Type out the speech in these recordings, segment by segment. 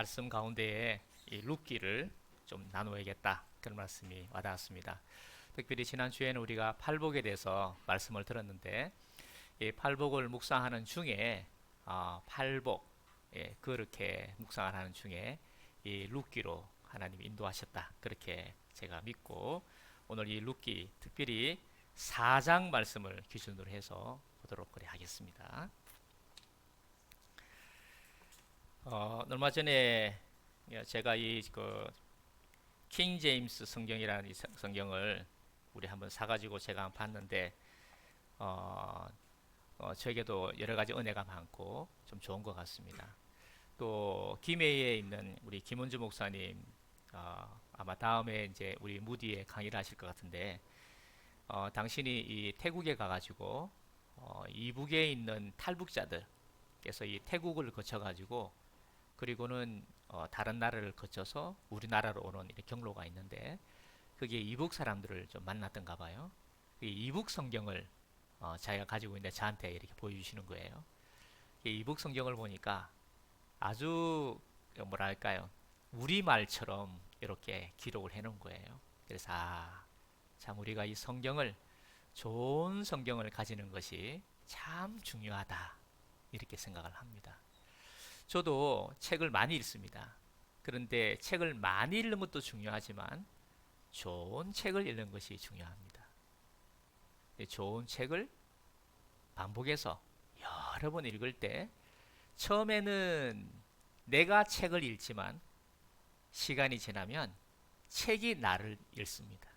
말씀 가운데에 이 룻기를 좀 나누어야겠다, 그런 말씀이 와닿았습니다. 특별히 지난주에는 우리가 팔복에 대해서 말씀을 들었는데, 이 팔복을 묵상하는 중에 팔복, 그렇게 묵상을 하는 중에 이 룻기로 하나님이 인도하셨다, 그렇게 제가 믿고, 오늘 이 룻기 특별히 4장 말씀을 기준으로 해서 보도록 하겠습니다. 얼마 전에 제가 킹 제임스 성경이라는 이 성경을 우리 한번 사가지고 제가 한번 봤는데, 저에게도 여러 가지 은혜가 많고 좀 좋은 것 같습니다. 또 김해에 있는 우리 김은주 목사님, 아마 다음에 이제 우리 무디에 강의를 하실 것 같은데, 당신이 이 태국에 가가지고 이북에 있는 탈북자들께서 이 태국을 거쳐가지고, 그리고는 다른 나라를 거쳐서 우리나라로 오는 이렇게 경로가 있는데, 그게 이북 사람들을 좀 만났던가 봐요. 이 이북 성경을 자기가 가지고 있는데 저한테 이렇게 보여주시는 거예요. 이 이북 성경을 보니까 아주 뭐랄까요, 우리말처럼 이렇게 기록을 해놓은 거예요. 그래서 참 우리가 이 성경을, 좋은 성경을 가지는 것이 참 중요하다, 이렇게 생각을 합니다. 저도 책을 많이 읽습니다. 그런데 책을 많이 읽는 것도 중요하지만 좋은 책을 읽는 것이 중요합니다. 좋은 책을 반복해서 여러 번 읽을 때, 처음에는 내가 책을 읽지만 시간이 지나면 책이 나를 읽습니다.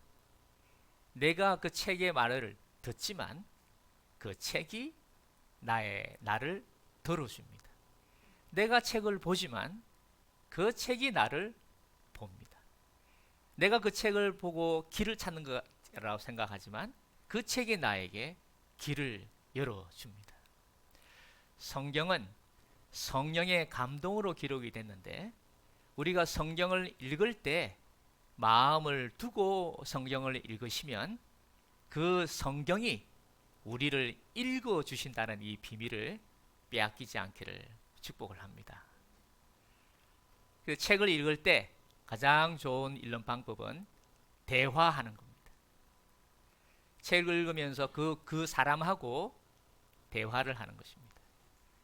내가 그 책의 말을 듣지만 그 책이 나를 들어줍니다. 내가 책을 보지만 그 책이 나를 봅니다. 내가 그 책을 보고 길을 찾는 거라고 생각하지만 그 책이 나에게 길을 열어줍니다. 성경은 성령의 감동으로 기록이 됐는데, 우리가 성경을 읽을 때 마음을 두고 성경을 읽으시면 그 성경이 우리를 읽어주신다는 이 비밀을 빼앗기지 않기를 축복을 합니다. 그 책을 읽을 때 가장 좋은 읽는 방법은 대화하는 겁니다. 책을 읽으면서 그 사람하고 대화를 하는 것입니다.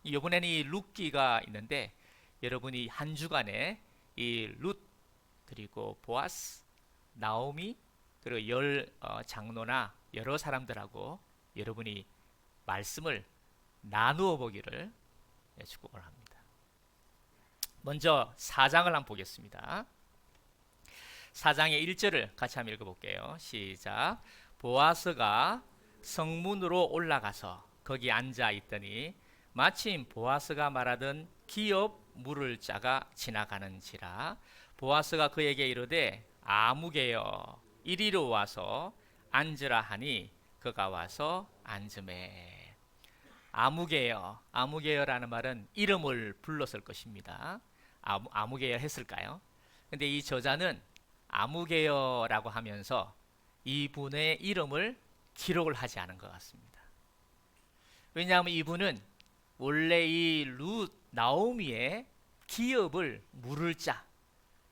이번에는 이 룻기가 있는데, 여러분이 한 주간에 이 룻, 그리고 보아스, 나오미, 그리고 장로나 여러 사람들하고 여러분이 말씀을 나누어 보기를 축복을 합니다. 먼저 4장을 한번 보겠습니다. 4장의 1절을 같이 한번 읽어볼게요. 시작. 보아스가 성문으로 올라가서 거기 앉아 있더니 마침 보아스가 말하던 기업 물을 자가 지나가는지라. 보아스가 그에게 이르되 아무개여 이리로 와서 앉으라 하니 그가 와서 앉으매. 아무개여라는 말은 이름을 불렀을 것입니다. 아무개여 했을까요? 근데 이 저자는 아무개여라고 하면서 이분의 이름을 기록을 하지 않은 것 같습니다. 왜냐하면 이분은 원래 이 나오미의 기업을 물을 자,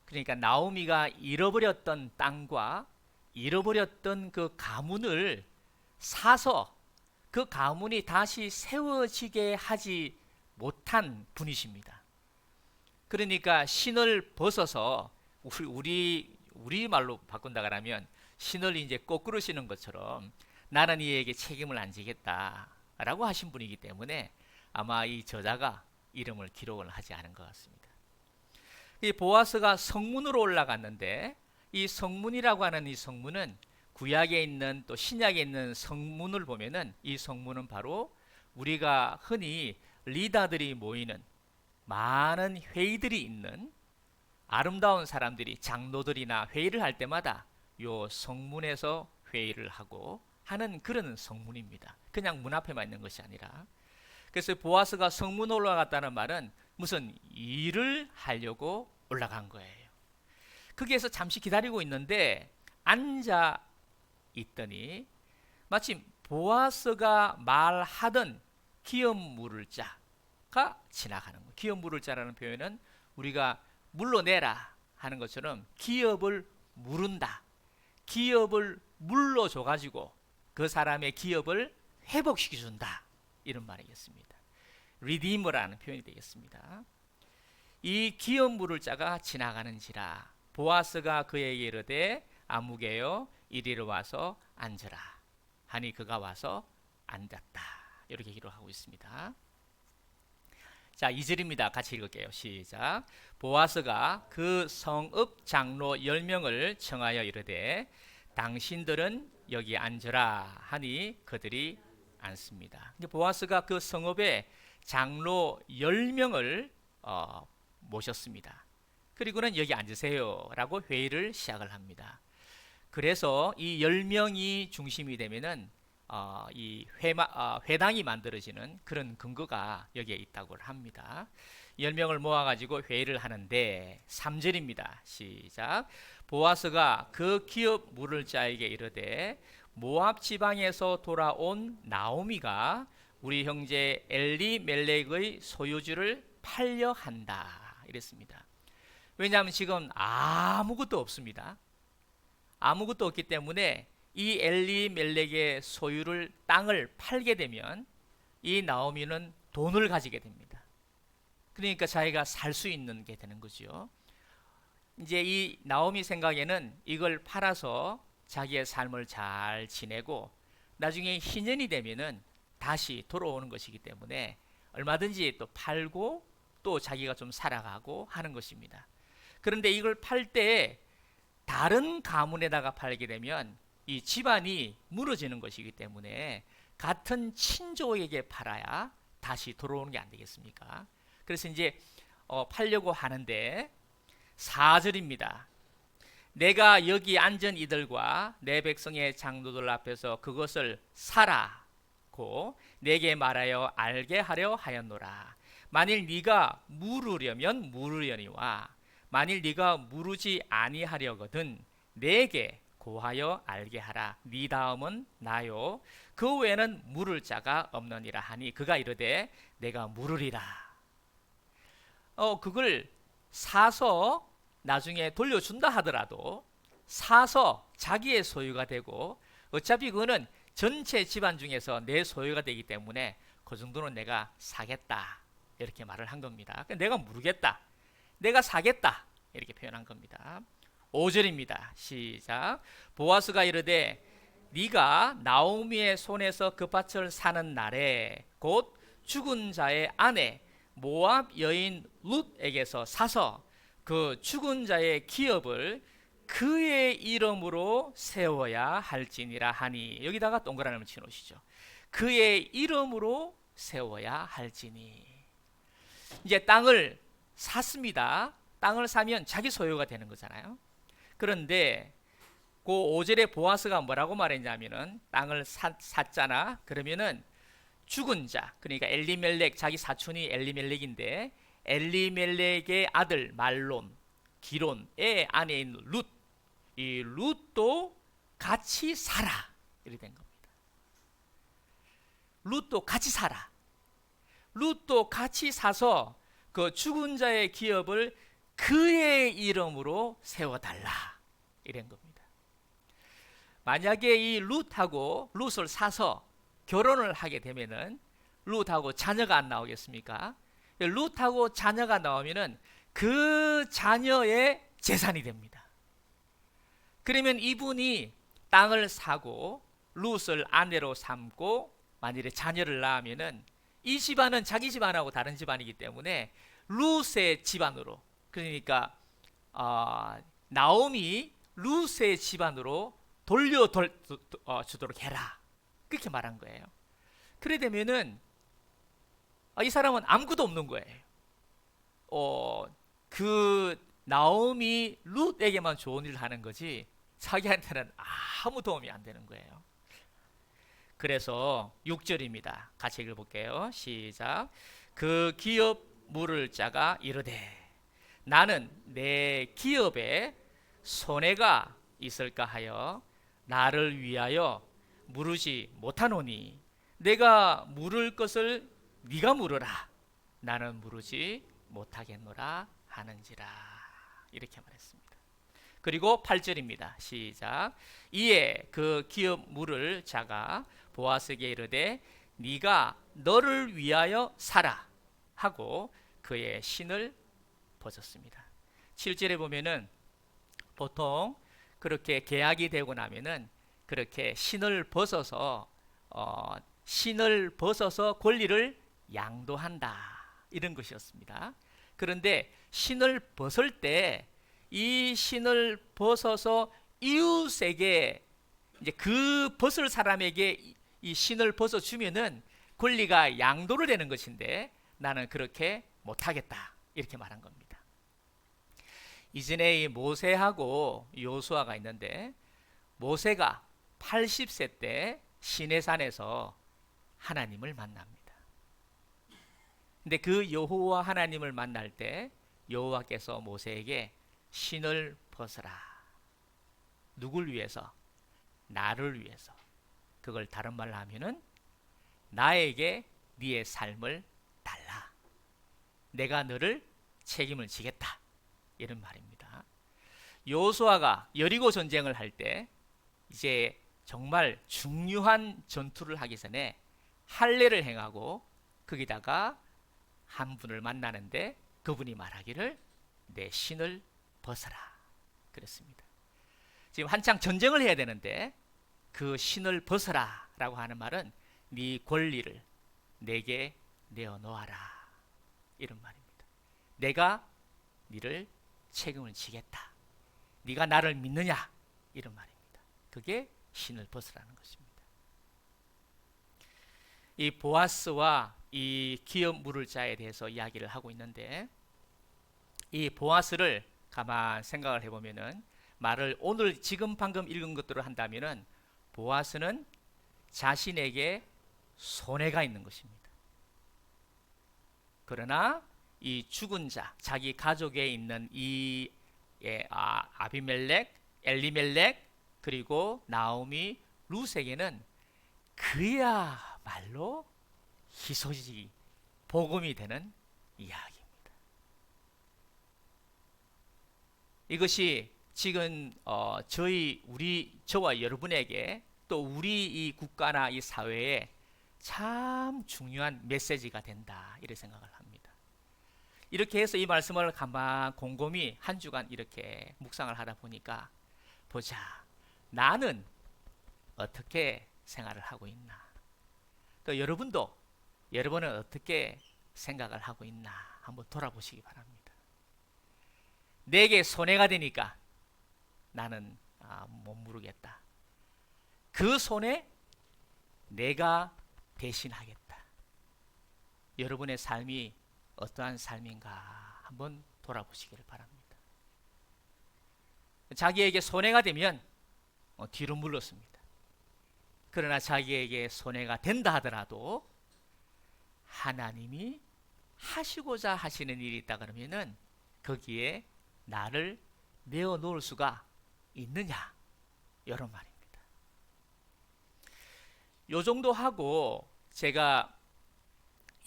그러니까 나오미가 잃어버렸던 땅과 잃어버렸던 그 가문을 사서 그 가문이 다시 세워지게 하지 못한 분이십니다. 그러니까 신을 벗어서 우리 말로 바꾼다 그러면 신을 이제 거꾸로 신은 것처럼 나는 이에게 책임을 안 지겠다라고 하신 분이기 때문에 아마 이 저자가 이름을 기록을 하지 않은 것 같습니다. 이 보아스가 성문으로 올라갔는데, 이 성문이라고 하는 이 성문은 구약에 있는 또 신약에 있는 성문을 보면은, 이 성문은 바로 우리가 흔히 리더들이 모이는, 많은 회의들이 있는, 아름다운 사람들이 장로들이나 회의를 할 때마다 요 성문에서 회의를 하고 하는 그런 성문입니다. 그냥 문 앞에만 있는 것이 아니라. 그래서 보아스가 성문 올라갔다는 말은 무슨 일을 하려고 올라간 거예요. 거기에서 잠시 기다리고 있는데 앉아 있더니 마침 보아스가 말하던 기업 물을 자가 지나가는 거예요. 기업 물을 자라는 표현은 우리가 물러내라 하는 것처럼 기업을 물은다. 기업을 물러줘가지고 그 사람의 기업을 회복시켜준다. 이런 말이겠습니다. redeem라는 표현이 되겠습니다. 이 기업 물을 자가 지나가는지라 보아스가 그에게 이르되 아무개여 이리로 와서 앉으라 하니 그가 와서 앉았다. 이렇게 기록하고 있습니다. 자, 2절입니다. 같이 읽을게요. 시작. 보아스가 그 성읍 장로 10명을 청하여 이르되 당신들은 여기 앉으라 하니 그들이 앉습니다. 보아스가 그 성읍의 장로 10명을 모셨습니다. 그리고는 여기 앉으세요 라고 회의를 시작을 합니다. 그래서 이 10명이 중심이 되면은 이 회당이 만들어지는 그런 근거가 여기에 있다고 합니다. 10명을 모아가지고 회의를 하는데 3절입니다. 시작. 보아스가 그 기업 물을 자에게 이르되 모압 지방에서 돌아온 나오미가 우리 형제 엘리멜렉의 소유주를 팔려 한다. 이랬습니다. 왜냐하면 지금 아무것도 없습니다. 아무것도 없기 때문에 이 엘리멜렉의 소유를 땅을 팔게 되면 이 나오미는 돈을 가지게 됩니다. 그러니까 자기가 살 수 있는 게 되는 거죠. 이제 이 나오미 생각에는 이걸 팔아서 자기의 삶을 잘 지내고 나중에 희년이 되면은 다시 돌아오는 것이기 때문에 얼마든지 또 팔고 또 자기가 좀 살아가고 하는 것입니다. 그런데 이걸 팔 때 다른 가문에다가 팔게 되면 이 집안이 무너지는 것이기 때문에 같은 친족에게 팔아야 다시 돌아오는 게 안 되겠습니까? 그래서 이제 팔려고 하는데 4절입니다. 내가 여기 앉은 이들과 내 백성의 장로들 앞에서 그것을 사라고 내게 말하여 알게 하려 하였노라. 만일 네가 물으려면 물으려니와 만일 네가 물으지 아니하려거든 내게 고하여 알게 하라. 네 다음은 나요. 그 외에는 물을 자가 없느니라 하니 그가 이르되 내가 물으리라. 그걸 사서 나중에 돌려준다 하더라도 사서 자기의 소유가 되고 어차피 그거는 전체 집안 중에서 내 소유가 되기 때문에 그 정도는 내가 사겠다. 이렇게 말을 한 겁니다. 내가 물으겠다. 내가 사겠다. 이렇게 표현한 겁니다. 5절입니다. 시작. 보아스가 이르되 네가 나오미의 손에서 그 밭을 사는 날에 곧 죽은 자의 아내 모압 여인 룻에게서 사서 그 죽은 자의 기업을 그의 이름으로 세워야 할지니라 하니 여기다가 동그라미를 치놓으시죠. 그의 이름으로 세워야 할지니. 이제 땅을 샀습니다. 땅을 사면 자기 소유가 되는 거잖아요. 그런데 그 5절에 보아스가 뭐라고 말했냐면은 땅을 샀잖아. 그러면은 죽은 자, 그러니까 엘리멜렉, 자기 사촌이 엘리멜렉인데 엘리멜렉의 아들 말론, 기론의 아내 있는 룻, 이 룻도 같이 살아. 이렇게 된 겁니다. 룻도 같이 살아. 룻도 같이 사서 그 죽은 자의 기업을 그의 이름으로 세워달라. 이런 겁니다. 만약에 이 룻을 사서 결혼을 하게 되면은 룻하고 자녀가 안 나오겠습니까? 룻하고 자녀가 나오면은 그 자녀의 재산이 됩니다. 그러면 이분이 땅을 사고 룻을 아내로 삼고 만일에 자녀를 낳으면은 이 집안은 자기 집안하고 다른 집안이기 때문에 룻의 집안으로, 그러니까 나오미 룻의 집안으로 돌려주도록 해라. 그렇게 말한 거예요. 그래 되면은 이 사람은 아무것도 없는 거예요. 그 나오미 룻에게만 좋은 일을 하는 거지 자기한테는 아무 도움이 안 되는 거예요. 그래서 6절입니다. 같이 읽어볼게요. 시작. 그 기업 물을 자가 이르되 나는 내 기업에 손해가 있을까 하여 나를 위하여 물으지 못하노니 내가 물을 것을 네가 물으라. 나는 물으지 못하겠노라 하는지라. 이렇게 말했습니다. 그리고 8절입니다. 시작. 이에 그 기업 물을 자가 보아스에게 이르되 네가 너를 위하여 사라 하고 그의 신을 벗었습니다. 7절에 보면은 보통 그렇게 계약이 되고 나면은 그렇게 신을 벗어서 권리를 양도한다 이런 것이었습니다. 그런데 신을 벗을 때 이 신을 벗어서 이웃에게 이제 그 벗을 사람에게 이 신을 벗어 주면은 권리가 양도를 되는 것인데 나는 그렇게 못하겠다 이렇게 말한 겁니다. 이전에 이 모세하고 요수아가 있는데 모세가 80세 때 시내산에서 하나님을 만납니다. 근데 그 여호와 하나님을 만날 때 여호와께서 모세에게 신을 벗어라. 누굴 위해서? 나를 위해서. 그걸 다른 말로 하면은 나에게 네의 삶을 달라. 내가 너를 책임을 지겠다. 이런 말입니다. 여호수아가 여리고 전쟁을 할 때 이제 정말 중요한 전투를 하기 전에 할례를 행하고 거기다가 한 분을 만나는데 그분이 말하기를 내 신을 벗어라 그랬습니다. 지금 한창 전쟁을 해야 되는데 그 신을 벗어라 라고 하는 말은 네 권리를 내게 내어놓아라 이런 말입니다. 내가 네를 책임을 지겠다. 네가 나를 믿느냐 이런 말입니다. 그게 신을 벗으라는 것입니다. 이 보아스와 이 기업 물을 자에 대해서 이야기를 하고 있는데 이 보아스를 가만 생각을 해보면은 말을 오늘 지금 방금 읽은 것대로 한다면은 보아스는 자신에게 손해가 있는 것입니다. 그러나 이 죽은 자, 자기 가족에 있는 이 아비멜렉, 엘리멜렉 그리고 나오미, 룻에게는 그야말로 희소식이 복음이 되는 이야기입니다. 이것이 지금 저와 여러분에게 또 우리 이 국가나 이 사회에 참 중요한 메시지가 된다 이렇게 생각을 합니다. 이렇게 해서 이 말씀을 가만 곰곰이 한 주간 이렇게 묵상을 하다 보니까 보자, 나는 어떻게 생활을 하고 있나, 또 여러분은 어떻게 생각을 하고 있나 한번 돌아보시기 바랍니다. 내게 손해가 되니까 나는 못 모르겠다. 그 손해 내가 대신하겠다. 여러분의 삶이 어떠한 삶인가 한번 돌아보시기를 바랍니다. 자기에게 손해가 되면 뒤로 물렀습니다. 그러나 자기에게 손해가 된다 하더라도 하나님이 하시고자 하시는 일이 있다 그러면은 거기에 나를 내어놓을 수가 있느냐 이런 말입니다. 요 정도 하고 제가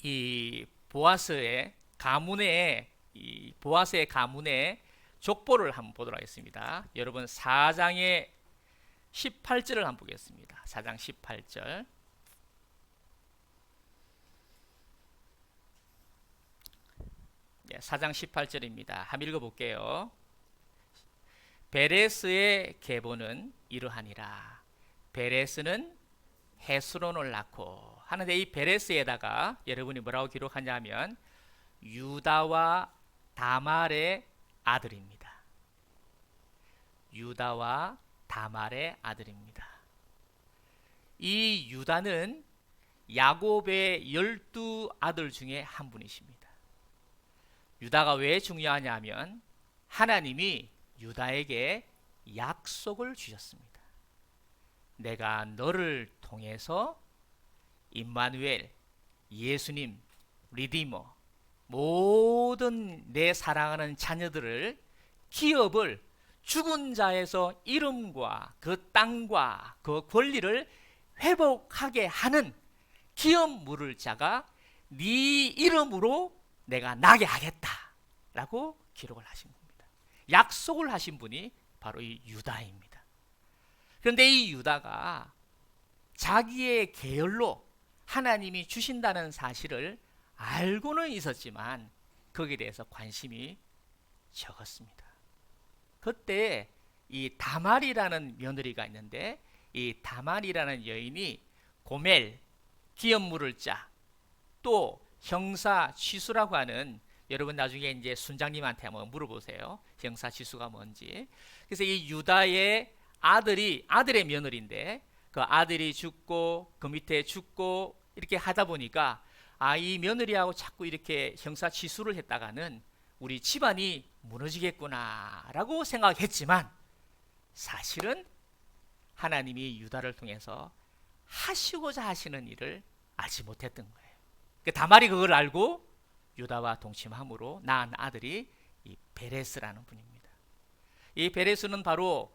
이 보아스의 가문의 족보를 한번 보도록 하겠습니다. 여러분 4장의 18절을 한번 보겠습니다. 4장 18절. 네, 4장 18절입니다. 한번 읽어볼게요. 베레스의 계보는 이러하니라. 베레스는 헤스론을 낳고 하는데 이 베레스에다가 여러분이 뭐라고 기록하냐면 유다와 다말의 아들입니다. 유다와 다말의 아들입니다. 이 유다는 야곱의 12아들 중에 한 분이십니다. 유다가 왜 중요하냐면 하나님이 유다에게 약속을 주셨습니다. 내가 너를 통해서 임마누엘, 예수님, 리디머, 모든 내 사랑하는 자녀들을, 기업을 죽은 자에서 이름과 그 땅과 그 권리를 회복하게 하는 기업 물을 자가 네 이름으로 내가 나게 하겠다 라고 기록을 하신 겁니다. 약속을 하신 분이 바로 이 유다입니다. 그런데 이 유다가 자기의 계열로 하나님이 주신다는 사실을 알고는 있었지만 거기에 대해서 관심이 적었습니다. 그때 이 다말이라는 며느리가 있는데 이 다말이라는 여인이 고멜, 기업 물을 자, 또 형사 취수라고 하는, 여러분 나중에 이제 순장님한테 한번 물어보세요. 형사 취수가 뭔지. 그래서 이 유다의 아들의 며느리인데 그 아들이 죽고 그 밑에 죽고 이렇게 하다 보니까 이 며느리하고 자꾸 이렇게 형사 취수를 했다가는 우리 집안이 무너지겠구나라고 생각했지만 사실은 하나님이 유다를 통해서 하시고자 하시는 일을 알지 못했던 거예요. 다말이 그걸 알고 유다와 동침함으로 낳은 아들이 이 베레스라는 분입니다. 이 베레스는 바로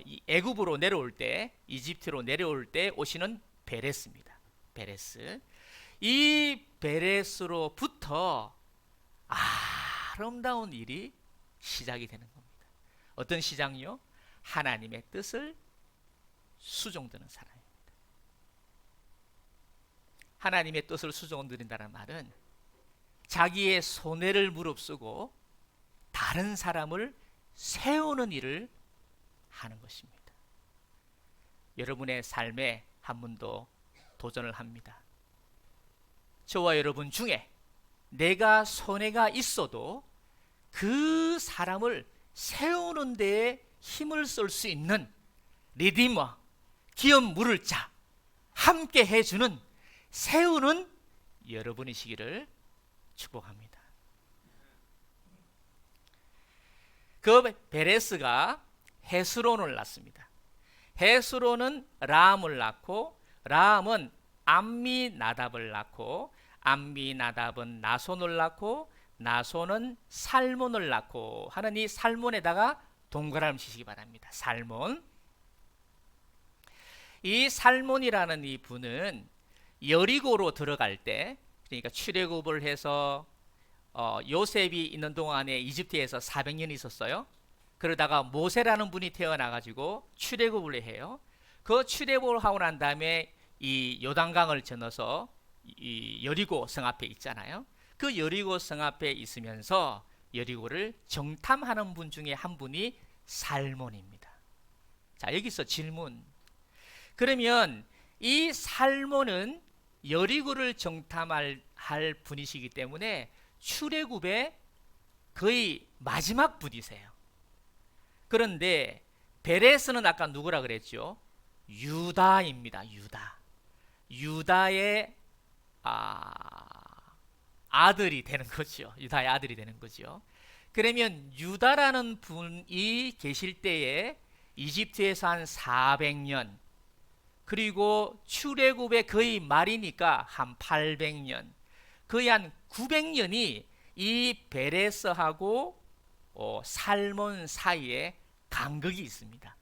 이 애굽으로 내려올 때, 이집트로 내려올 때 오시는 베레스입니다. 베레스. 이 베레스로부터 아름다운 일이 시작이 되는 겁니다. 어떤 시작요? 하나님의 뜻을 수종드는 사람입니다. 하나님의 뜻을 수종드린다는 말은 자기의 손해를 무릅쓰고 다른 사람을 세우는 일을 하는 것입니다. 여러분의 삶에 한 번도 도전을 합니다. 저와 여러분 중에 내가 손해가 있어도 그 사람을 세우는 데에 힘을 쓸 수 있는 리디머, 기업 물을 자, 함께 해주는, 세우는 여러분이시기를 축복합니다. 그 베레스가 헤스론을 낳습니다. 헤스론은 람을 낳고, 람은 암미나답을 낳고, 암미나답은 나손을 낳고, 나손은 살몬을 낳고 하는 이 살몬에다가 동그라미 치시기 바랍니다. 살몬. 이 살몬이라는 이 분은 여리고로 들어갈 때, 그러니까 출애굽을 해서 요셉이 있는 동안에 이집트에서 400년 있었어요. 그러다가 모세라는 분이 태어나가지고 출애굽을 해요. 그 출애굽을 하고 난 다음에 이 요단강을 건너서 이 여리고 성 앞에 있잖아요. 그 여리고 성 앞에 있으면서 여리고를 정탐하는 분 중에 한 분이 살몬입니다. 자, 여기서 질문. 그러면 이 살몬은 여리고를 정탐할 분이시기 때문에 출애굽의 거의 마지막 분이세요. 그런데 베레스는 아까 누구라 그랬죠? 유다입니다. 유다의 아들이 되는 거죠. 유다의 아들이 되는 거죠. 그러면 유다라는 분이 계실 때에 이집트에서 한 400년, 그리고 출애굽의 거의 말이니까 한 800년, 거의 한 900년이 이 베레스하고 살몬 사이에 간극이 있습니다.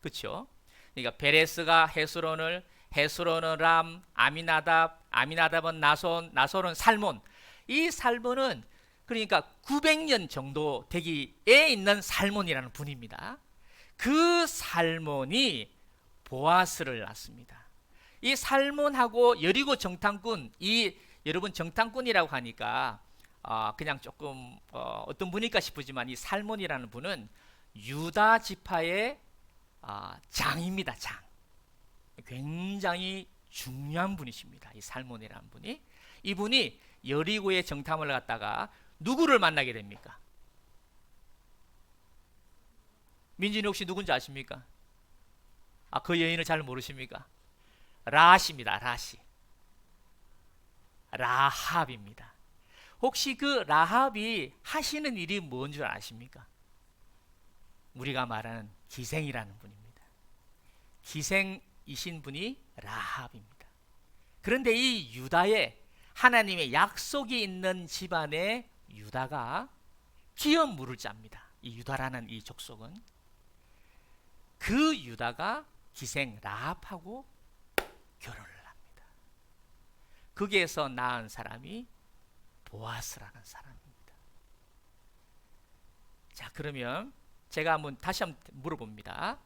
그렇죠? 그러니까 베레스가 헤스론을, 헤스론은 람, 아미나답, 아미나답은 나손, 나손은 살몬. 이 살몬은 그러니까 900년 정도 되기에 있는 살몬이라는 분입니다. 그 살몬이 보아스를 낳습니다. 이 살몬하고 여리고 정탐꾼, 이 여러분 정탐꾼이라고 하니까 그냥 조금 어떤 분일까 싶으지만 이 살몬이라는 분은 유다 지파의 장입니다. 장. 굉장히 중요한 분이십니다. 이 살몬이라는 분이. 이분이 여리고의 정탐을 갔다가 누구를 만나게 됩니까? 민진이 혹시 누군지 아십니까? 그 여인을 잘 모르십니까? 라시입니다. 라시. 라합입니다. 혹시 그 라합이 하시는 일이 뭔 줄 아십니까? 우리가 말하는 기생이라는 분입니다. 기생이신 분이 라합입니다. 그런데 이 유다에 하나님의 약속이 있는 집안의 유다가 기업 물을 짭니다. 이 유다라는 이 족속은. 그 유다가 기생 라합하고 결혼을 합니다. 거기에서 낳은 사람이 보아스라는 사람입니다. 자, 그러면 제가 다시 한번 물어봅니다.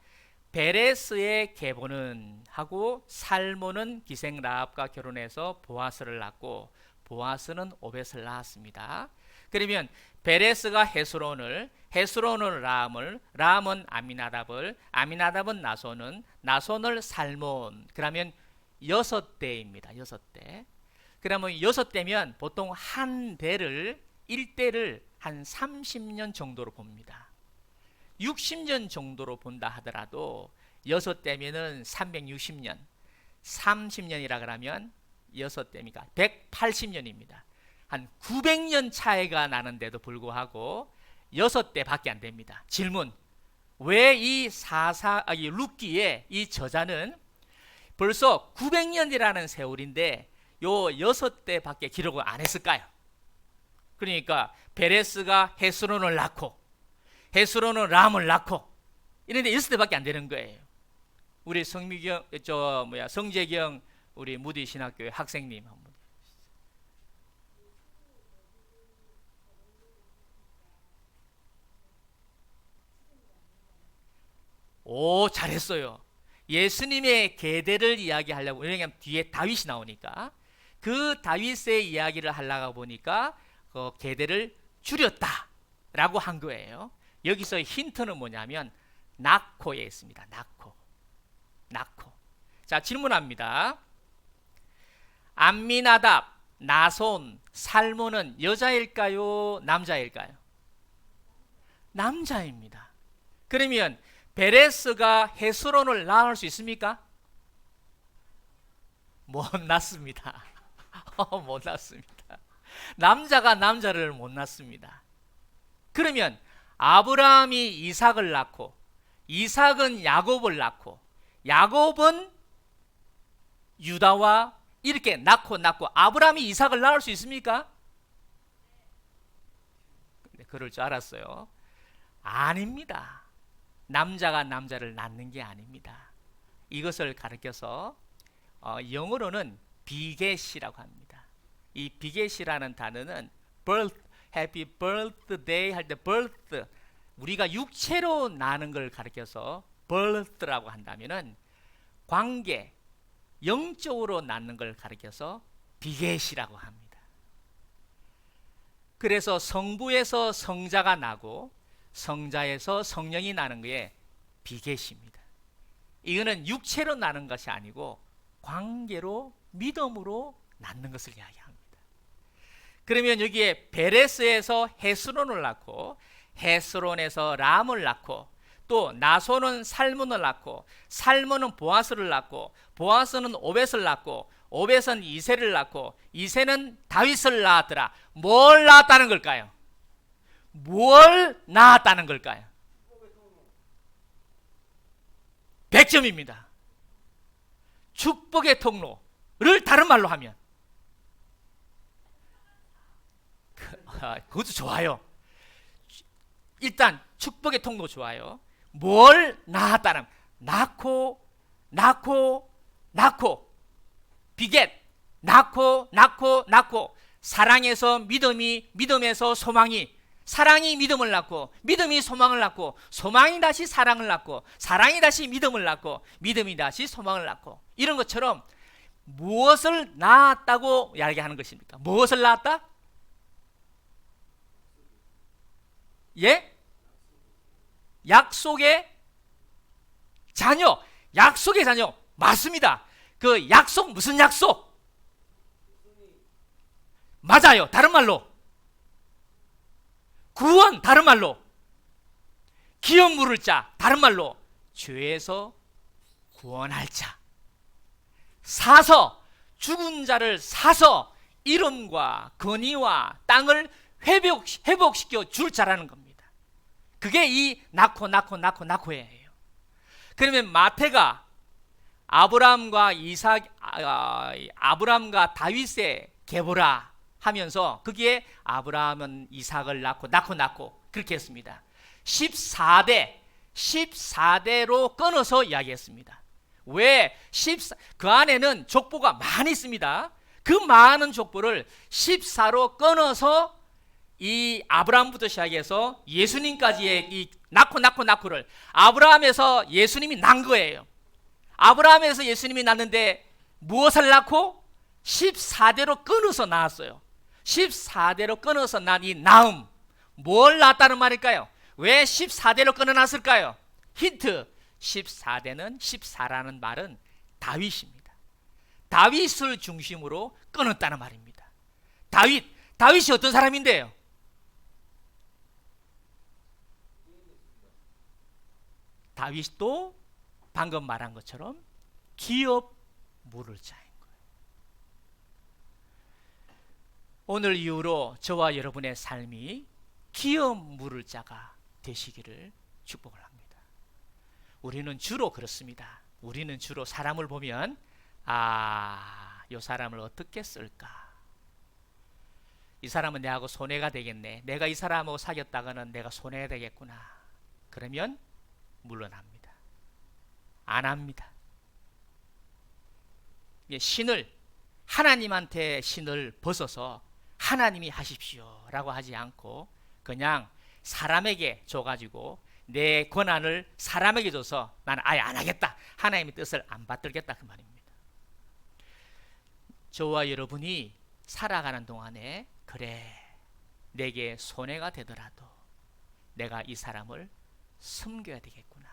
베레스의 계보는 하고 살몬은 기생 라합과 결혼해서 보아스를 낳고 보아스는 오벳을 낳았습니다. 그러면 베레스가 헤스론을, 헤스론은 라함을, 라함은 아미나답을, 아미나답은 나손을 살몬. 그러면 6대입니다. 6대. 그러면 6대면 보통 한 대를 1대를 한 30년 정도로 봅니다. 60년 정도로 본다 하더라도 6대면은 360년, 30년이라 그러면 6대니까 180년입니다. 한 900년 차이가 나는데도 불구하고 6대밖에 안 됩니다. 질문: 왜 이 룻기의 이 저자는 벌써 900년이라는 세월인데 요 6대밖에 기록을 안 했을까요? 그러니까 베레스가 헤스론을 낳고 헤스론은 람을 낳고 이런데 6대밖에 안 되는 거예요. 우리 성재경 우리 무디 신학교의 학생님 한번. 오, 잘했어요. 예수님의 계대를 이야기하려고, 왜냐하면 뒤에 다윗이 나오니까 그 다윗의 이야기를 하려고 보니까 그 계대를 줄였다라고 한 거예요. 여기서 힌트는 뭐냐면 나코에 있습니다. 나코. 자, 질문합니다. 암미나답, 나손, 살몬은 여자일까요? 남자일까요? 남자입니다. 그러면 베레스가 헤스론을 낳을 수 있습니까? 못 낳습니다. 못 낳습니다. 남자가 남자를 못 낳습니다. 그러면 아브라함이 이삭을 낳고 이삭은 야곱을 낳고 야곱은 유다와 이렇게 낳고 아브라함이 이삭을 낳을 수 있습니까? 그럴 줄 알았어요. 아닙니다. 남자가 남자를 낳는 게 아닙니다. 이것을 가르쳐서 영어로는 비겟이라고 합니다. 이 비겟이라는 단어는 birth, happy birthday 할 때 birth, 우리가 육체로 나는 걸 가르쳐서 birth라고 한다면은 관계, 영적으로 낳는 걸 가르쳐서 비겟이라고 합니다. 그래서 성부에서 성자가 나고 성자에서 성령이 나는 것에 비겟입니다. 이거는 육체로 나는 것이 아니고 관계로, 믿음으로 낳는 것을 이야기합니다. 그러면 여기에 베레스에서 헤스론을 낳고 헤스론에서 람을 낳고 또 나손은 살몬을 낳고 살몬은 보아스를 낳고 보아스는 오벳을 낳고 오벳은 이새를 낳고 이새는 다윗을 낳았더라. 뭘 낳았다는 걸까요? 뭘 낳았다는 걸까요? 100점입니다. 축복의 통로를 다른 말로 하면 그것도 좋아요. 일단 축복의 통로 좋아요. 뭘 낳았다는, 낳고 비겟, 낳고 사랑에서 믿음이, 믿음에서 소망이, 사랑이 믿음을 낳고 믿음이 소망을 낳고 소망이 다시 사랑을 낳고 사랑이 다시 믿음을 낳고 믿음이 다시 소망을 낳고, 이런 것처럼 무엇을 낳았다고 이야기하는 것입니까? 무엇을 낳았다? 예? 약속의 자녀. 약속의 자녀 맞습니다. 그 약속, 무슨 약속? 맞아요. 다른 말로 구원, 다른 말로 기업 물을 자, 다른 말로 죄에서 구원할 자. 사서, 죽은 자를 사서 이름과 권위와 땅을 회복시켜 줄 자라는 겁니다. 그게 이 낳고예요. 그러면 마태가 아브라함과 아브라함과 다윗의 계보라 하면서 거기에 아브라함은 이삭을 낳고 그렇게 했습니다. 14대로 끊어서 이야기했습니다. 왜? 그 안에는 족보가 많이 있습니다. 그 많은 족보를 14로 끊어서 이 아브라함부터 시작해서 예수님까지의 이 낳고를 아브라함에서 예수님이 낳은 거예요. 아브라함에서 예수님이 낳는데 무엇을 낳고 14대로 끊어서 낳았어요. 14대로 끊어서 난 이 낳음, 뭘 낳았다는 말일까요? 왜 14대로 끊어놨을까요? 힌트, 14대는 14라는 말은 다윗입니다. 다윗을 중심으로 끊었다는 말입니다. 다윗이 어떤 사람인데요? 다윗도 방금 말한 것처럼 기업 물을 자인 거예요. 오늘 이후로 저와 여러분의 삶이 기업 물을 자가 되시기를 축복을 합니다. 우리는 주로 그렇습니다. 우리는 주로 사람을 보면 이 사람을 어떻게 쓸까? 이 사람은 내하고 손해가 되겠네. 내가 이 사람하고 사귀었다가는 내가 손해가 되겠구나. 그러면 물러납니다. 안 합니다. 하나님한테 신을 벗어서 하나님이 하십시오 라고 하지 않고 그냥 사람에게 줘가지고 내 권한을 사람에게 줘서 나는 아예 안 하겠다. 하나님의 뜻을 안 받들겠다 그 말입니다. 저와 여러분이 살아가는 동안에 그래 내게 손해가 되더라도 내가 이 사람을 섬겨야 되겠구나.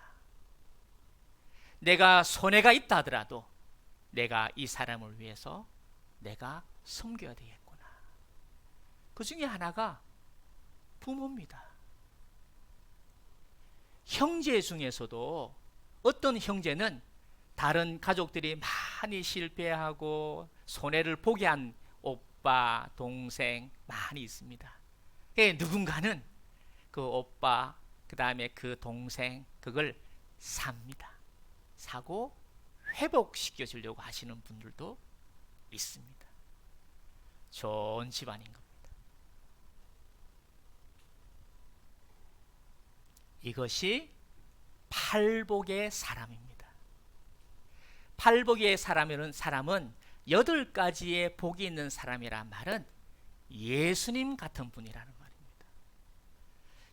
내가 손해가 있다 하더라도 내가 이 사람을 위해서 내가 섬겨야 되겠구나. 그 중에 하나가 부모입니다. 형제 중에서도 어떤 형제는 다른 가족들이 많이 실패하고 손해를 보게 한 오빠, 동생 많이 있습니다. 누군가는 그 오빠, 그 다음에 그 동생 그걸 삽니다. 사고 회복시켜 주려고 하시는 분들도 있습니다. 좋은 집안인 겁니다. 이것이 팔복의 사람입니다. 팔복의 사람은 8가지의 복이 있는 사람이란 말은 예수님 같은 분이라는 말입니다.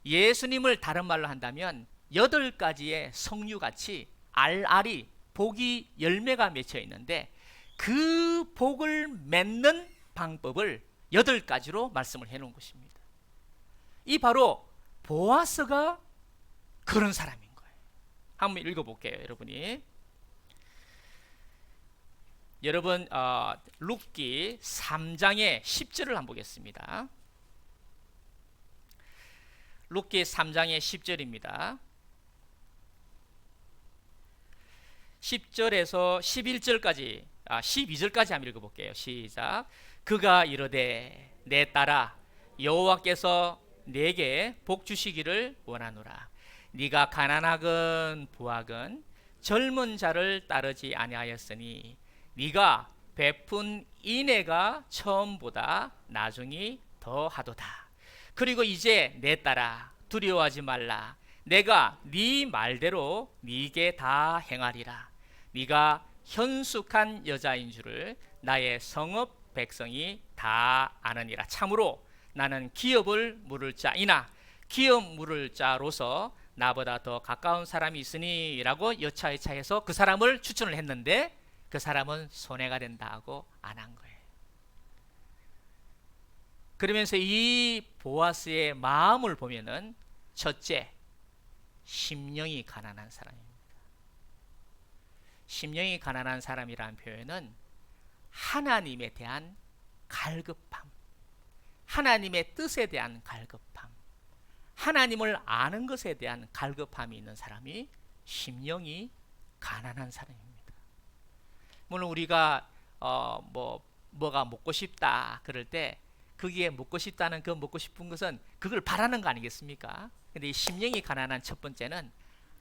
예수님을 다른 말로 한다면 8가지의 성류같이 알알이 복이 열매가 맺혀 있는데 그 복을 맺는 방법을 8가지로 말씀을 해놓은 것입니다. 이 바로 보아스가 그런 사람인 거예요. 한번 읽어볼게요. 여러분 룻기 3장의 10절을 한번 보겠습니다. 룻기 3장의 10절입니다. 10절에서 11절까지 12절까지 한번 읽어볼게요. 시작. 그가 이르되 내 딸아 여호와께서 내게 복 주시기를 원하노라. 네가 가난하건 부하건 젊은 자를 따르지 아니하였으니 네가 베푼 인애가 처음보다 나중이 더하도다. 그리고 이제 내 딸아 두려워하지 말라. 내가 네 말대로 네게 다 행하리라. 네가 현숙한 여자인 줄을 나의 성읍 백성이 다 아느니라. 참으로 나는 기업을 물을 자이나 기업 물을 자로서 나보다 더 가까운 사람이 있으니 라고 여차여차해서 그 사람을 추천을 했는데 그 사람은 손해가 된다고 안 한 거예요. 그러면서 이 보아스의 마음을 보면은 첫째, 심령이 가난한 사람입니다. 심령이 가난한 사람이라는 표현은 하나님에 대한 갈급함, 하나님의 뜻에 대한 갈급함, 하나님을 아는 것에 대한 갈급함이 있는 사람이 심령이 가난한 사람입니다. 물론 우리가 뭐가 먹고 싶다 그럴 때 거기에 먹고 싶다는 그 먹고 싶은 것은 그걸 바라는 거 아니겠습니까? 근데 이 심령이 가난한 첫 번째는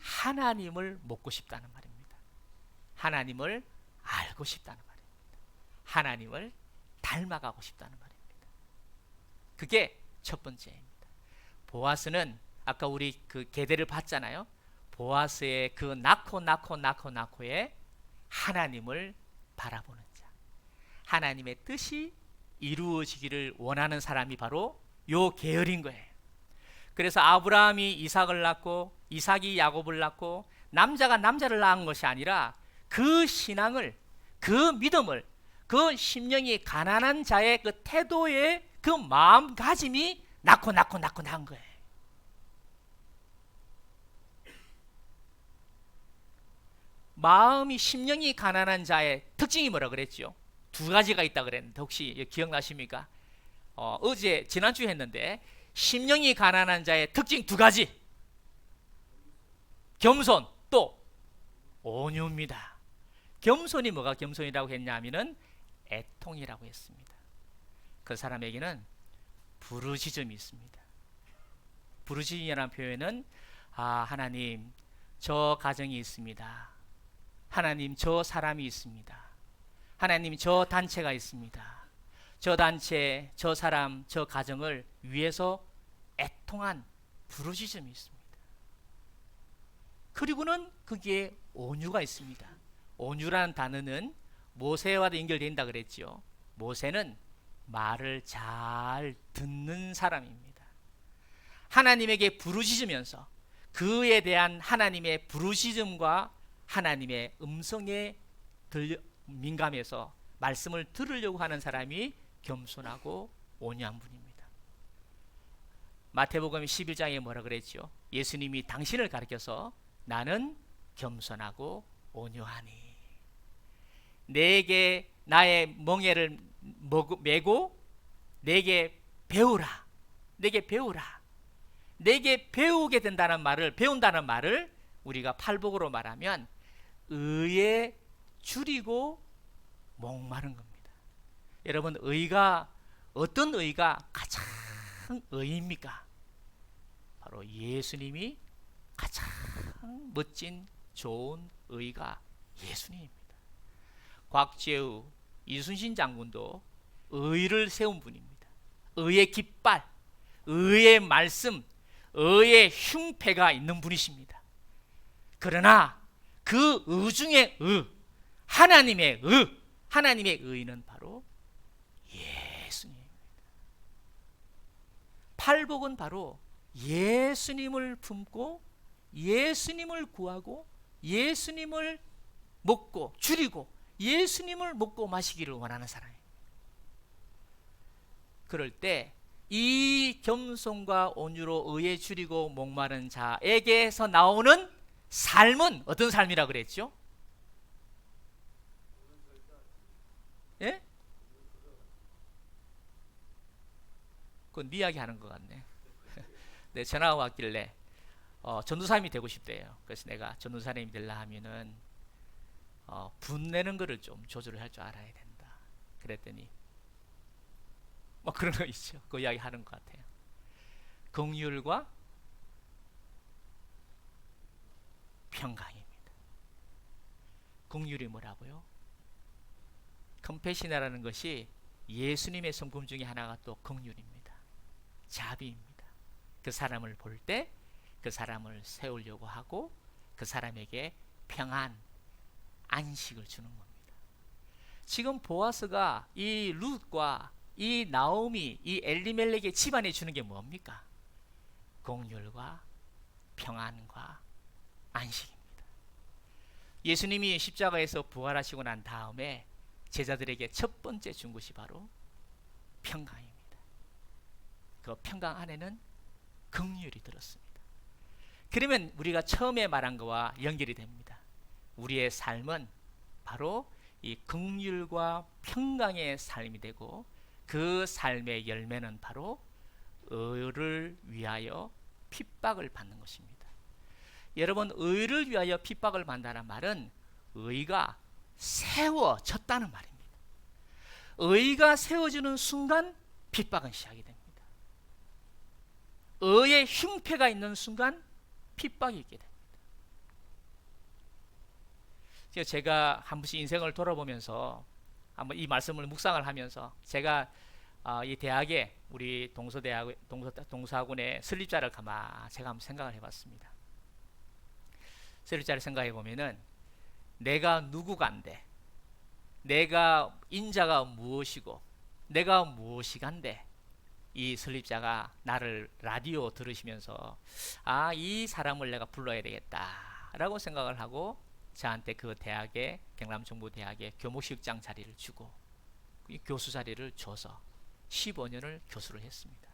하나님을 먹고 싶다는 말입니다. 하나님을 알고 싶다는 말입니다. 하나님을 닮아가고 싶다는 말입니다. 그게 첫 번째입니다. 보아스는 아까 우리 그 계대를 봤잖아요. 보아스의 그 낳고의 하나님을 바라보는 자, 하나님의 뜻이 이루어지기를 원하는 사람이 바로 요 계열인 거예요. 그래서 아브라함이 이삭을 낳고 이삭이 야곱을 낳고 남자가 남자를 낳은 것이 아니라 그 신앙을, 그 믿음을, 그 심령이 가난한 자의 그 태도의 그 마음가짐이 낳고 낳은 거예요. 마음이 심령이 가난한 자의 특징이 뭐라 그랬죠? 두 가지가 있다 그랬는데 혹시 기억나십니까? 어제 지난주에 했는데 심령이 가난한 자의 특징 두 가지. 겸손 또 온유입니다. 겸손이 뭐가 겸손이라고 했냐면은 애통이라고 했습니다. 그 사람에게는 부르짖음이 있습니다. 부르짖음이라는 표현은 하나님 저 가정이 있습니다. 하나님 저 사람이 있습니다. 하나님 저 단체가 있습니다. 저 단체, 저 사람, 저 가정을 위해서 애통한 부르짖음이 있습니다. 그리고는 거기에 온유가 있습니다. 온유라는 단어는 모세와도 연결된다 그랬죠. 모세는 말을 잘 듣는 사람입니다. 하나님에게 부르짖으면서 그에 대한 하나님의 부르짖음과 하나님의 음성에 민감해서 말씀을 들으려고 하는 사람이 겸손하고 온유한 분입니다. 마태복음 11장에 뭐라 그랬죠? 예수님이 당신을 가리켜서 나는 겸손하고 온유하니 내게 나의 멍에를 메고 내게 배우라. 내게 배우라. 내게 배우게 된다는 말을, 배운다는 말을 우리가 팔복으로 말하면 의에 줄이고 목마른 겁니다. 여러분, 의가, 어떤 의가 가장 의입니까? 바로 예수님이 가장 멋진 좋은 의가 예수님입니다. 곽재우, 이순신 장군도 의를 세운 분입니다. 의의 깃발, 의의 말씀, 의의 흉패가 있는 분이십니다. 그러나 그 의 중에 하나님의 의는 바로 예수님입니다. 팔복은 바로 예수님을 품고 예수님을 구하고 예수님을 먹고 줄이고 예수님을 먹고 마시기를 원하는 사람입니다. 그럴 때 이 겸손과 온유로 의에 줄이고 목마른 자에게서 나오는 삶은 어떤 삶이라 그랬죠? 예? 그건 네 이야기 하는 것 같네. 내 전화가 왔길래 전도사님이 되고 싶대요. 그래서 내가 전도사님이 되려 하면은 분내는 거를 좀 조절을 할 줄 알아야 된다. 그랬더니 뭐 그런 거 있죠. 그 이야기 하는 것 같아요. 긍휼과 평강입니다. 긍휼이 뭐라고요? 컴패시나라는 것이 예수님의 성품 중에 하나가 또 긍휼입니다. 자비입니다. 그 사람을 볼 때 그 사람을 세우려고 하고 그 사람에게 평안, 안식을 주는 겁니다. 지금 보아스가 이 룻과 이 나오미, 이 엘리멜렉의 집안에 주는 게 뭡니까? 긍휼과 평안과 안식입니다. 예수님이 십자가에서 부활하시고 난 다음에 제자들에게 첫 번째 준 것이 바로 평강입니다. 그 평강 안에는 긍휼이 들었습니다. 그러면 우리가 처음에 말한 것과 연결이 됩니다. 우리의 삶은 바로 이 긍휼과 평강의 삶이 되고 그 삶의 열매는 바로 의를 위하여 핍박을 받는 것입니다. 여러분, 의를 위하여 핍박을 받는다는 말은 의가 세워졌다는 말입니다. 의가 세워지는 순간 핍박은 시작이 됩니다. 의의 흉패가 있는 순간 핍박이 있게 됩니다. 제가 한 번씩 인생을 돌아보면서 한번 이 말씀을 묵상을 하면서 제가 이 대학에 우리 동서학원의 설립자를 제가 한번 생각을 해봤습니다. 설립자를 생각해 보면은 내가 누구간데, 내가 인자가 무엇이고, 내가 무엇이간데, 이 설립자가 나를 라디오 들으시면서 아, 이 사람을 내가 불러야 되겠다 라고 생각을 하고 저한테 그 대학에, 경남정부대학에 교무실장 자리를 주고 이 교수 자리를 줘서 15년을 교수를 했습니다.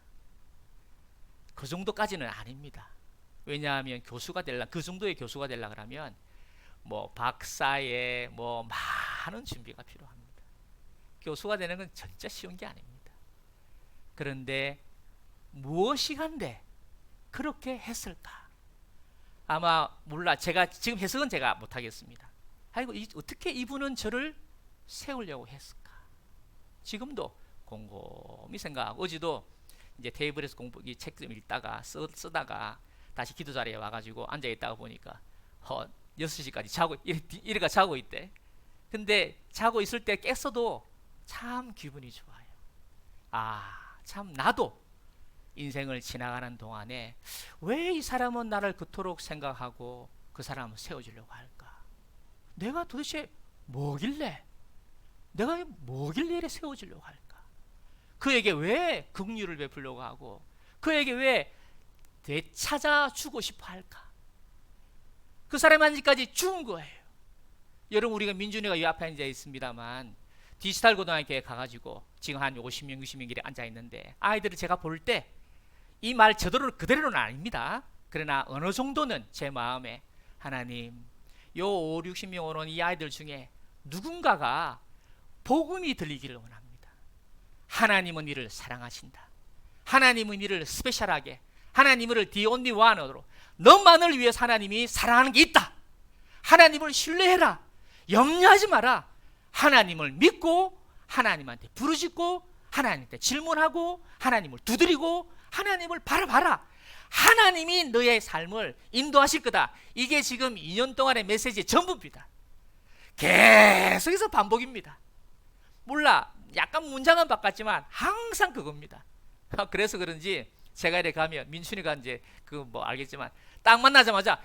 그 정도까지는 아닙니다. 왜냐하면 교수가 되려, 그 정도의 교수가 되려 그러면 뭐 박사에 뭐 많은 준비가 필요합니다. 교수가 되는 건 진짜 쉬운 게 아닙니다. 그런데 무엇이 간데 그렇게 했을까? 아마 몰라, 제가 지금 해석은 제가 못하겠습니다. 아이고, 어떻게 이분은 저를 세우려고 했을까? 지금도 곰곰이 생각하고, 어제도 이제 테이블에서 이 책 좀 읽다가 쓰다가 다시 기도 자리에 와가지고 앉아 있다가 보니까 6시까지 이래가 자고 있대. 근데 자고 있을 때 깼어도 참 기분이 좋아요. 아, 참 나도 인생을 지나가는 동안에 왜 이 사람은 나를 그토록 생각하고 그 사람을 세워주려고 할까? 내가 도대체 뭐길래, 내가 뭐길래 이래 세워주려고 할까? 그에게 왜 긍휼을 베풀려고 하고 그에게 왜 되찾아주고 싶어 할까? 그 사람이 아직까지 죽은 거예요. 여러분, 우리가 민준이가 이 앞에 앉아 있습니다만 디지털 고등학교에 가가지고 지금 한 50명, 60명 길에 앉아 있는데 아이들을 제가 볼 때 이 말 저대로 그대로는 아닙니다. 그러나 어느 정도는 제 마음에 하나님, 요 5, 60명 오는 이 아이들 중에 누군가가 복음이 들리기를 원합니다. 하나님은 이를 사랑하신다. 하나님은 이를 스페셜하게, 하나님을 the only one으로, 너만을 위해서 하나님이 사랑하는 게 있다. 하나님을 신뢰해라. 염려하지 마라. 하나님을 믿고 하나님한테 부르짖고 하나님한테 질문하고 하나님을 두드리고 하나님을 바라봐라. 하나님이 너의 삶을 인도하실 거다. 이게 지금 2년 동안의 메시지의 전부입니다. 계속해서 반복입니다. 몰라, 약간 문장은 바꿨지만 항상 그겁니다. 그래서 그런지 제가 이렇게 가면 민춘이가 이제 그 뭐 알겠지만 딱 만나자마자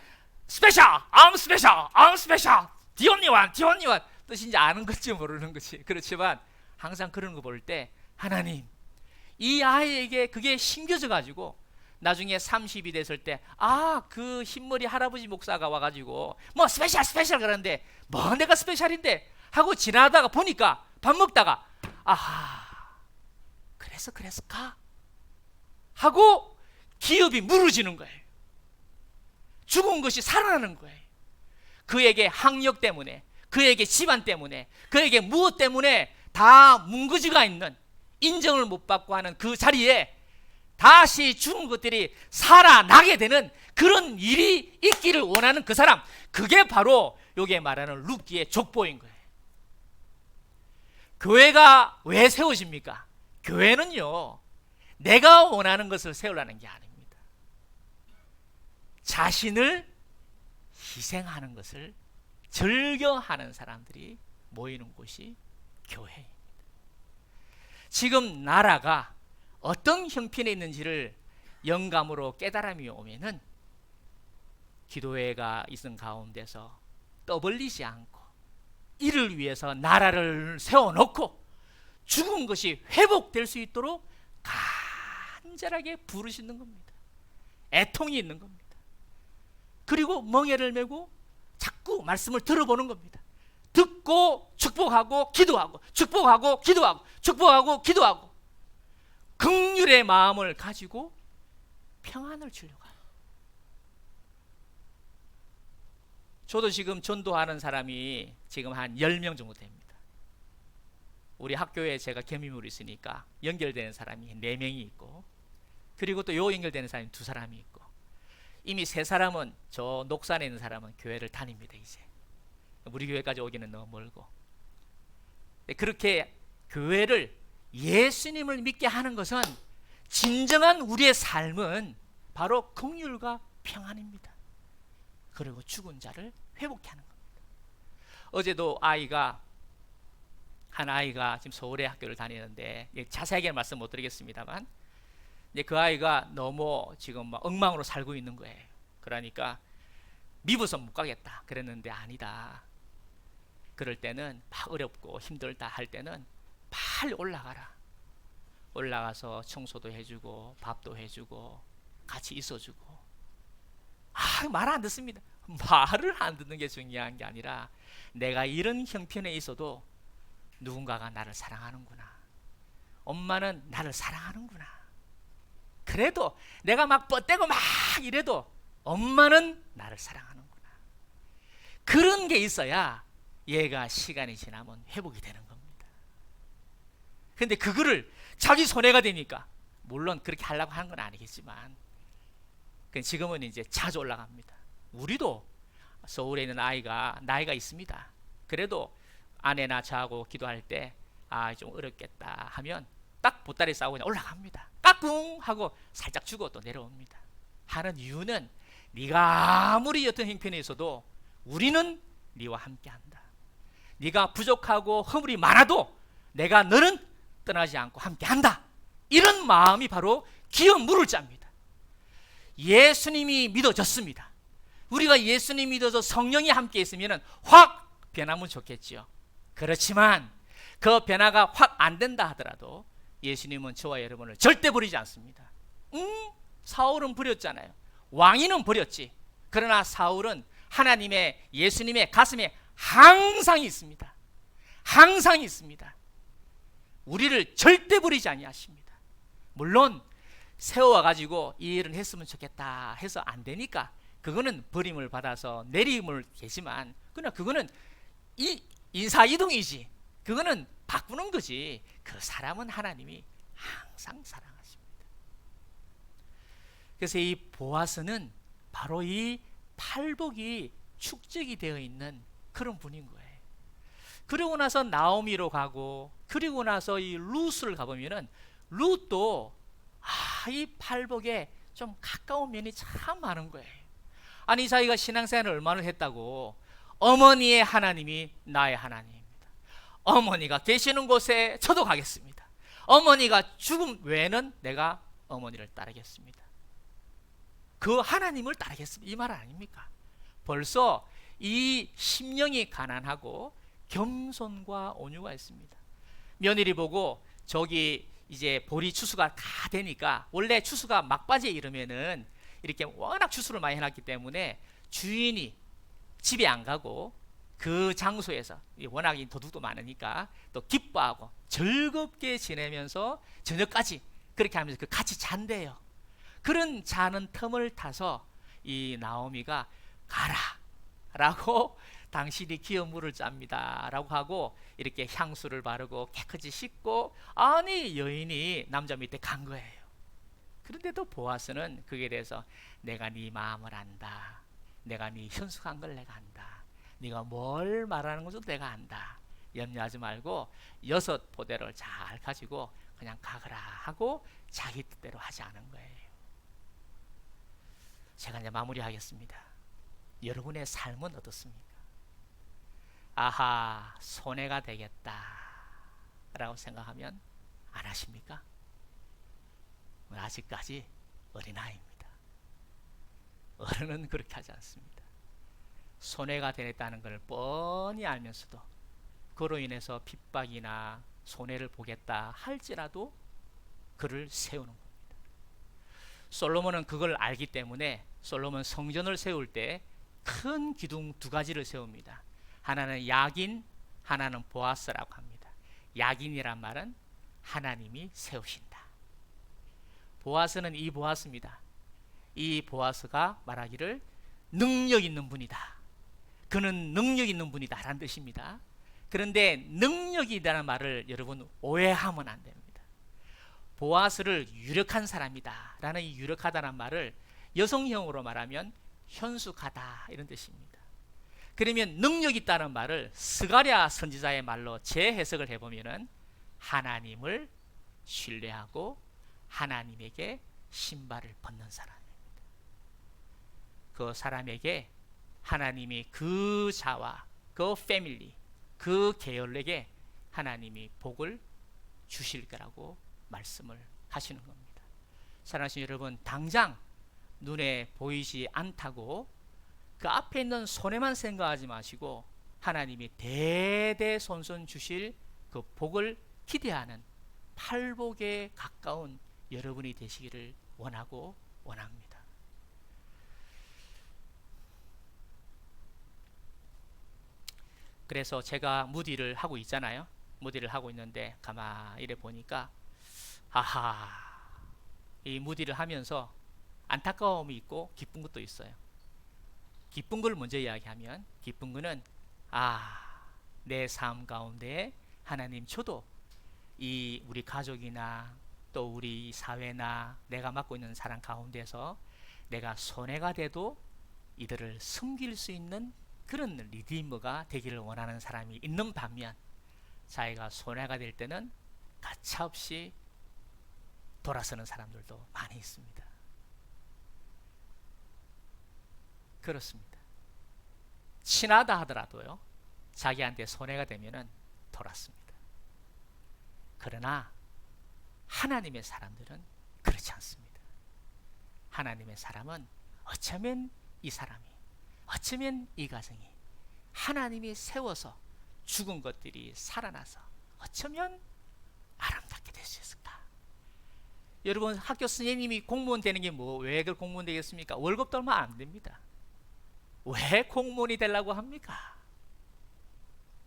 스페셜, I'm special, I'm special, the only one, the only one 뜻인지 아는 건지 모르는 거지. 그렇지만 항상 그런 거 볼 때 하나님, 이 아이에게 그게 심겨져 가지고 나중에 30이 됐을 때 그 흰머리 할아버지 목사가 와가지고 뭐 스페셜 스페셜 그러는데 뭐 내가 스페셜인데 하고 지나다가 보니까 밥 먹다가 아하, 그래서 그랬을까 하고 기업이 무너지는 거예요. 죽은 것이 살아나는 거예요. 그에게 학력 때문에, 그에게 집안 때문에, 그에게 무엇 때문에 다 뭉거지가 있는, 인정을 못 받고 하는 그 자리에 다시 죽은 것들이 살아나게 되는 그런 일이 있기를 원하는 그 사람, 그게 바로 여기에 말하는 룻기의 족보인 거예요. 교회가 왜 세워집니까? 교회는요, 내가 원하는 것을 세우려는 게 아닙니다. 자신을 희생하는 것을 즐겨하는 사람들이 모이는 곳이 교회입니다. 지금 나라가 어떤 형편에 있는지를 영감으로 깨달음이 오면은 기도회가 있는 가운데서 떠벌리지 않고 이를 위해서 나라를 세워놓고 죽은 것이 회복될 수 있도록 간절하게 부르시는 겁니다. 애통이 있는 겁니다. 그리고 멍에를 메고 자꾸 말씀을 들어보는 겁니다. 듣고 축복하고 기도하고 축복하고 기도하고 축복하고 기도하고 긍휼의 마음을 가지고 평안을 주려고 해요. 저도 지금 전도하는 사람이 지금 한 10명 정도 됩니다. 우리 학교에 제가 겸임으로 있으니까 연결되는 사람이 4명이 있고, 그리고 또 요 연결되는 사람이 2사람이 있고, 이미 3사람은 저 녹산에 있는 사람은 교회를 다닙니다. 이제 우리 교회까지 오기는 너무 멀고, 그렇게 교회를, 예수님을 믿게 하는 것은, 진정한 우리의 삶은 바로 긍휼과 평안입니다. 그리고 죽은 자를 회복케 하는 겁니다. 어제도 한 아이가 지금 서울에 학교를 다니는데, 자세하게 말씀 못 드리겠습니다만, 그 아이가 너무 지금 막 엉망으로 살고 있는 거예요. 그러니까 미부서 못 가겠다 그랬는데, 아니다. 그럴 때는 막 어렵고 힘들다 할 때는 빨리 올라가라. 올라가서 청소도 해주고 밥도 해주고 같이 있어주고. 말 안 듣습니다. 말을 안 듣는 게 중요한 게 아니라 내가 이런 형편에 있어도 누군가가 나를 사랑하는구나. 엄마는 나를 사랑하는구나. 그래도 내가 막 뻗대고 막 이래도 엄마는 나를 사랑하는구나. 그런 게 있어야 얘가 시간이 지나면 회복이 되는 겁니다. 근데 그거를 자기 손해가 되니까, 물론 그렇게 하려고 하는 건 아니겠지만 지금은 이제 자주 올라갑니다. 우리도 서울에 있는 아이가 나이가 있습니다. 그래도 아내나 저하고 기도할 때 좀 어렵겠다 하면 딱 보따리 싸고 그냥 올라갑니다. 까꿍 하고 살짝 주고 또 내려옵니다. 하는 이유는 네가 아무리 어떤 형편에 있어도 우리는 네와 함께한다. 네가 부족하고 허물이 많아도 내가 너는 떠나지 않고 함께한다. 이런 마음이 바로 기업 물을 자입니다. 예수님이 믿어졌습니다. 우리가 예수님 믿어서 성령이 함께 있으면 확 변하면 좋겠지요. 그렇지만 그 변화가 확 안 된다 하더라도 예수님은 저와 여러분을 절대 버리지 않습니다. 사울은 버렸잖아요. 왕위는 버렸지. 그러나 사울은 하나님의, 예수님의 가슴에 항상 있습니다. 항상 있습니다. 우리를 절대 버리지 아니하십니다. 물론 세워가지고 이 일은 했으면 좋겠다 해서 안 되니까 그거는 버림을 받아서 내림을 계지만, 그러나 그거는 인사이동이지. 그거는 바꾸는 거지. 그 사람은 하나님이 항상 사랑하십니다. 그래서 이 보아스는 바로 이 팔복이 축적이 되어 있는 그런 분인 거예요. 그리고 나서 나오미로 가고, 그리고 나서 이 룻을 가보면은 룻도 이 팔복에 좀 가까운 면이 참 많은 거예요. 아니, 자기가 신앙생활을 얼마나 했다고. 어머니의 하나님이 나의 하나님입니다. 어머니가 계시는 곳에 저도 가겠습니다. 어머니가 죽음 외에는 내가 어머니를 따르겠습니다. 그 하나님을 따르겠습니다. 이 말 아닙니까? 벌써 이 심령이 가난하고 겸손과 온유가 있습니다. 며느리 보고 저기 이제 보리 추수가 다 되니까, 원래 추수가 막바지에 이르면은 이렇게 워낙 추수를 많이 해놨기 때문에 주인이 집에 안 가고 그 장소에서, 워낙 도둑도 많으니까 또 기뻐하고 즐겁게 지내면서 저녁까지 그렇게 하면서 같이 잔대요. 그런 자는 틈을 타서 이 나오미가 가라 라고 당신이 기업 물을 짭니다 라고 하고 이렇게 향수를 바르고 깨끗이 씻고, 아니 여인이 남자 밑에 간 거예요. 그런데도 보아스는 그에 대해서 내가 네 마음을 안다. 내가 네 현숙한 걸 내가 안다. 네가 뭘 말하는 것도 내가 안다. 염려하지 말고 6 포대를 잘 가지고 그냥 가거라 하고 자기 뜻대로 하지 않은 거예요. 제가 이제 마무리하겠습니다. 여러분의 삶은 어떻습니까? 아하, 손해가 되겠다 라고 생각하면 안 하십니까? 아직까지 어린아이입니다. 어른은 그렇게 하지 않습니다. 손해가 되겠다는 걸 뻔히 알면서도 그로 인해서 핍박이나 손해를 보겠다 할지라도 그를 세우는 겁니다. 솔로몬은 그걸 알기 때문에 솔로몬 성전을 세울 때 큰 기둥 2가지를 세웁니다. 하나는 야긴, 하나는 보아스라고 합니다. 야긴이란 말은 하나님이 세우신다. 보아스는 이 보아스입니다. 이 보아스가 말하기를 능력 있는 분이다. 그는 능력 있는 분이다 라는 뜻입니다. 그런데 능력이라는 말을 여러분 오해하면 안 됩니다. 보아스를 유력한 사람이다 라는 이 유력하다는 말을 여성형으로 말하면 현숙하다 이런 뜻입니다. 그러면 능력 있다는 말을 스가랴 선지자의 말로 재해석을 해보면 하나님을 신뢰하고 하나님에게 신발을 벗는 사람입니다. 그 사람에게 하나님이 그 자와 그 패밀리, 그 계열에게 하나님이 복을 주실 거라고 말씀을 하시는 겁니다. 사랑하시는 여러분, 당장 눈에 보이지 않다고 그 앞에 있는 손해만 생각하지 마시고 하나님이 대대손손 주실 그 복을 기대하는 팔복에 가까운 여러분이 되시기를 원합니다. 그래서 제가 무디를 하고 있잖아요. 무디를 하고 있는데 가만히 이래 보니까 이 무디를 하면서 안타까움이 있고 기쁜 것도 있어요. 기쁜 걸 먼저 이야기하면, 기쁜 거는 내 삶 가운데 하나님, 저도 이 우리 가족이나 또 우리 사회나 내가 맡고 있는 사람 가운데서 내가 손해가 돼도 이들을 섬길 수 있는 그런 리디머가 되기를 원하는 사람이 있는 반면, 자기가 손해가 될 때는 가차없이 돌아서는 사람들도 많이 있습니다. 그렇습니다. 친하다 하더라도요, 자기한테 손해가 되면은 돌았습니다. 그러나 하나님의 사람들은 그렇지 않습니다. 하나님의 사람은 어쩌면 이 사람이, 어쩌면 이 가정이 하나님이 세워서 죽은 것들이 살아나서 어쩌면 아름답게 될 수 있을까? 여러분, 학교 선생님이 공무원 되는 게 왜 그 공무원 되겠습니까? 월급도 얼마 안 됩니다. 왜 공무원이 되려고 합니까?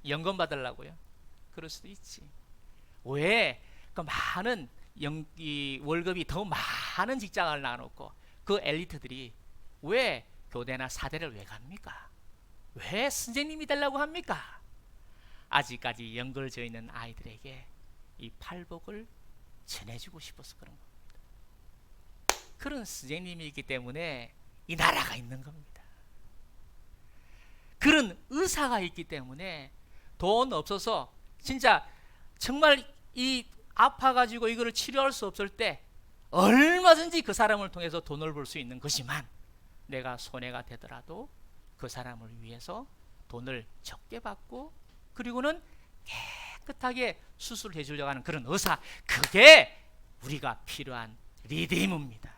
연금 받으려고요? 그럴 수도 있지. 왜 그 많은 이 월급이 더 많은 직장을 나눠놓고 그 엘리트들이 왜 교대나 사대를 왜 갑니까? 왜 선생님이 되려고 합니까? 아직까지 연결되어 있는 아이들에게 이 팔복을 전해주고 싶어서 그런 겁니다. 그런 선생님이 있기 때문에 이 나라가 있는 겁니다. 그런 의사가 있기 때문에 돈 없어서 진짜 정말 이 아파가지고 이거를 치료할 수 없을 때 얼마든지 그 사람을 통해서 돈을 벌 수 있는 것이지만, 내가 손해가 되더라도 그 사람을 위해서 돈을 적게 받고 그리고는 깨끗하게 수술해 주려고 하는 그런 의사, 그게 우리가 필요한 리디머입니다.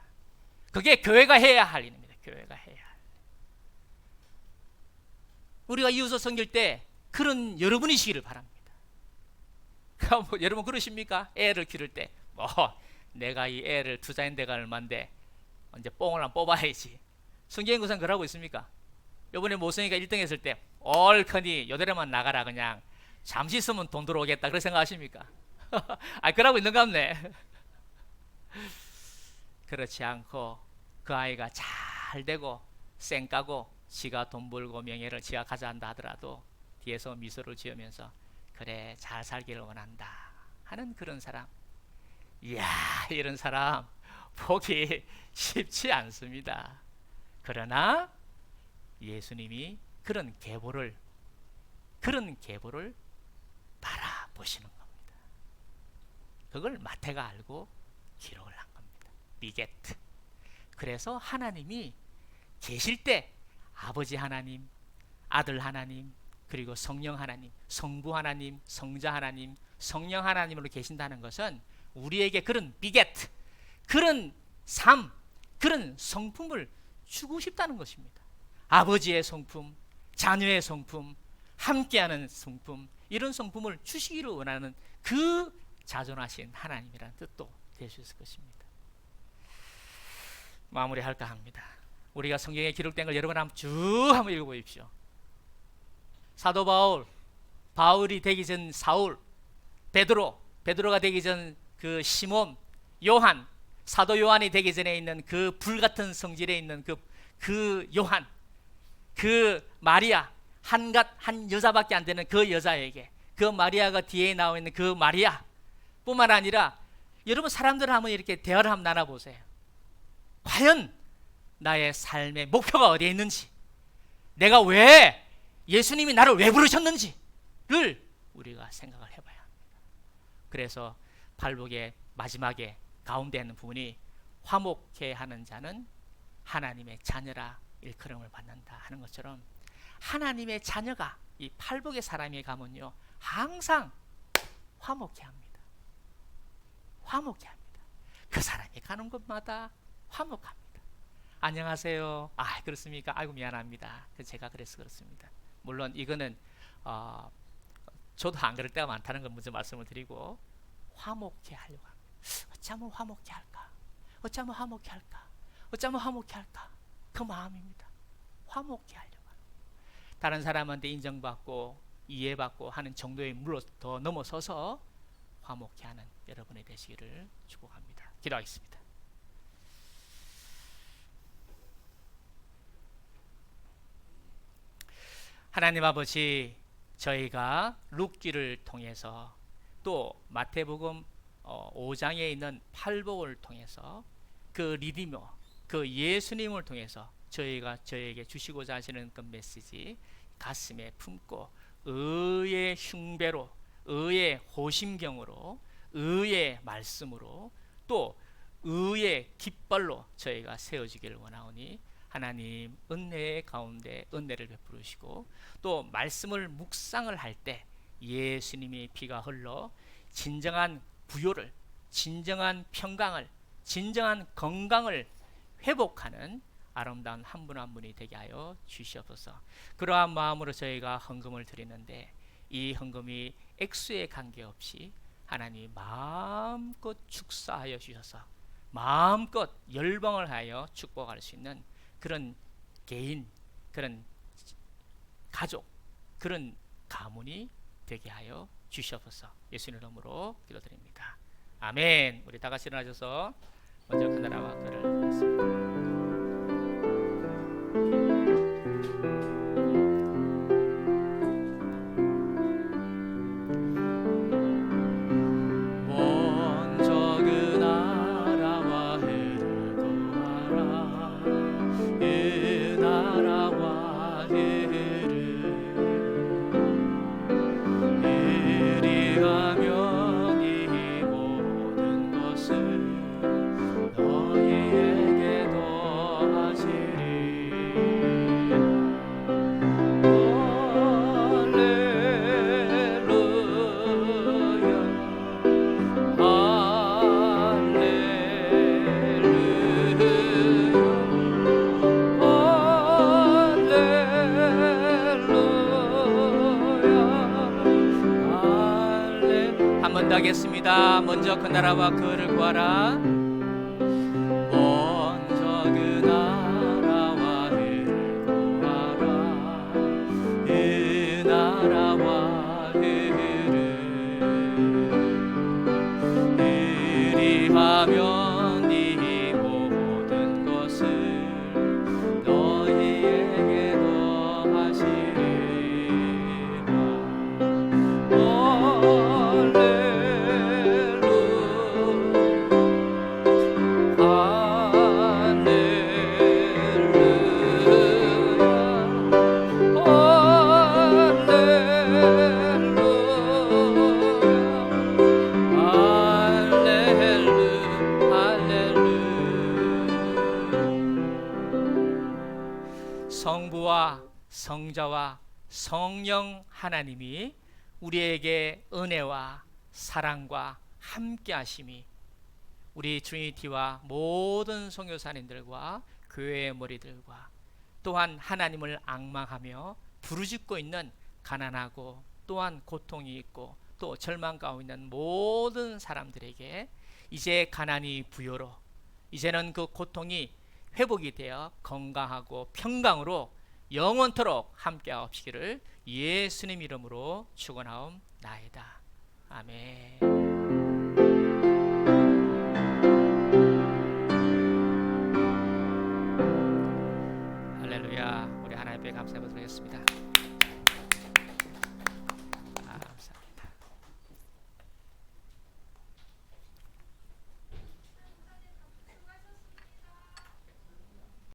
그게 교회가 해야 할 일입니다. 교회가 해야 할. 우리가 이웃을 섬길 때 그런 여러분이시기를 바랍니다. 여러분 그러십니까? 애를 기를 때 내가 이 애를 투자한 데가 얼만데 이제 뽕을 한번 뽑아야지. 성경구상 그러고 있습니까? 요번에 모성이가 1등 했을 때 얼커니 요대로만 나가라, 그냥 잠시 있으면 돈 들어오겠다, 그렇게 생각하십니까? 그러고 있는 것 같네. 그렇지 않고 그 아이가 잘 되고 쌩 까고 지가 돈 벌고 명예를 지가 가져간다 하더라도 뒤에서 미소를 지으면서 그래, 잘 살기를 원한다 하는 그런 사람, 이야, 이런 사람 보기 쉽지 않습니다. 그러나 예수님이 그런 계보를 바라보시는 겁니다. 그걸 마태가 알고 기록을 한 겁니다. 비게트. 그래서 하나님이 계실 때 아버지 하나님, 아들 하나님, 그리고 성령 하나님, 성부 하나님, 성자 하나님, 성령 하나님으로 계신다는 것은 우리에게 그런 비게트, 그런 삶, 그런 성품을 주고 싶다는 것입니다. 아버지의 성품, 자녀의 성품, 함께하는 성품, 이런 성품을 주시기를 원하는 그 자존하신 하나님이라는 뜻도 될 수 있을 것입니다. 마무리할까 합니다. 우리가 성경에 기록된 걸 여러분 한번 읽어보십시오. 사도 바울이 되기 전 사울, 베드로가 되기 전 그 시몬, 요한, 사도 요한이 되기 전에 있는 그 불같은 성질에 있는 그 요한, 그 마리아, 한 여자밖에 안 되는 그 여자에게, 그 마리아가 뒤에 나와 있는 그 마리아 뿐만 아니라 여러분, 사람들 한번 이렇게 대화를 한번 나눠보세요. 과연 나의 삶의 목표가 어디에 있는지, 내가 왜, 예수님이 나를 왜 부르셨는지를 우리가 생각을 해봐야 합니다. 그래서 팔복의 마지막에 가운데 있는 부분이 화목해 하는 자는 하나님의 자녀라 일컬음을 받는다 하는 것처럼, 하나님의 자녀가 이 팔복의 사람이 가면요 항상 화목해 합니다. 화목해 합니다. 그 사람이 가는 곳마다 화목합니다. 안녕하세요. 그렇습니까? 아이고 미안합니다. 제가 그래서 그렇습니다. 물론 이거는 저도 안 그럴 때가 많다는 걸 먼저 말씀을 드리고, 화목케 하려고 합니다. 어쩌면 화목케 할까? 어쩌면 화목케 할까? 어쩌면 화목케 할까? 그 마음입니다. 화목케 하려고 합니다. 다른 사람한테 인정받고 이해받고 하는 정도에 물러 더 넘어서서 화목케 하는 여러분이 되시기를 축복합니다. 기도하겠습니다. 하나님 아버지, 저희가 룻기를 통해서 또 마태복음 5장에 있는 팔복을 통해서 그 리디머, 그 예수님을 통해서 저에게 주시고자 하시는 그 메시지 가슴에 품고 의의 흉배로, 의의 호심경으로, 의의 말씀으로, 또 의의 깃발로 저희가 세워지기를 원하오니 하나님 은혜의 가운데 은혜를 베푸시고, 또 말씀을 묵상을 할 때 예수님의 피가 흘러 진정한 부요를, 진정한 평강을, 진정한 건강을 회복하는 아름다운 한 분 한 분이 되게 하여 주시옵소서. 그러한 마음으로 저희가 헌금을 드리는데 이 헌금이 액수에 관계없이 하나님 마음껏 축사하여 주셔서 마음껏 열방을 하여 축복할 수 있는 그런 개인, 그런 가족, 그런 가문이 되게 하여 주시옵소서. 예수님 이름으로 기도드립니다. 아멘. 우리 다 같이 일어나셔서 먼저 그 나라와 그를 하겠습니다. 하겠습니다. 먼저 그 나라와 그를 구하라. 먼저 그 나라와 그를 구하라. 그 나라와 그리하면 네 모든 것을 너희에게 더하시리라. 성부와 성자와 성령 하나님이 우리에게 은혜와 사랑과 함께 하심이 우리 트리니티와 모든 선교사님들과 교회의 머리들과 또한 하나님을 앙망하며 부르짖고 있는 가난하고 또한 고통이 있고 또 절망 가운데 있는 모든 사람들에게 이제 가난이 부요로, 이제는 그 고통이 회복이 되어 건강하고 평강으로 영원토록 함께하옵시기를 예수님 이름으로 축원하옵나이다. 아멘. 할렐루야. 우리 하나님 앞에 감사드리겠습니다.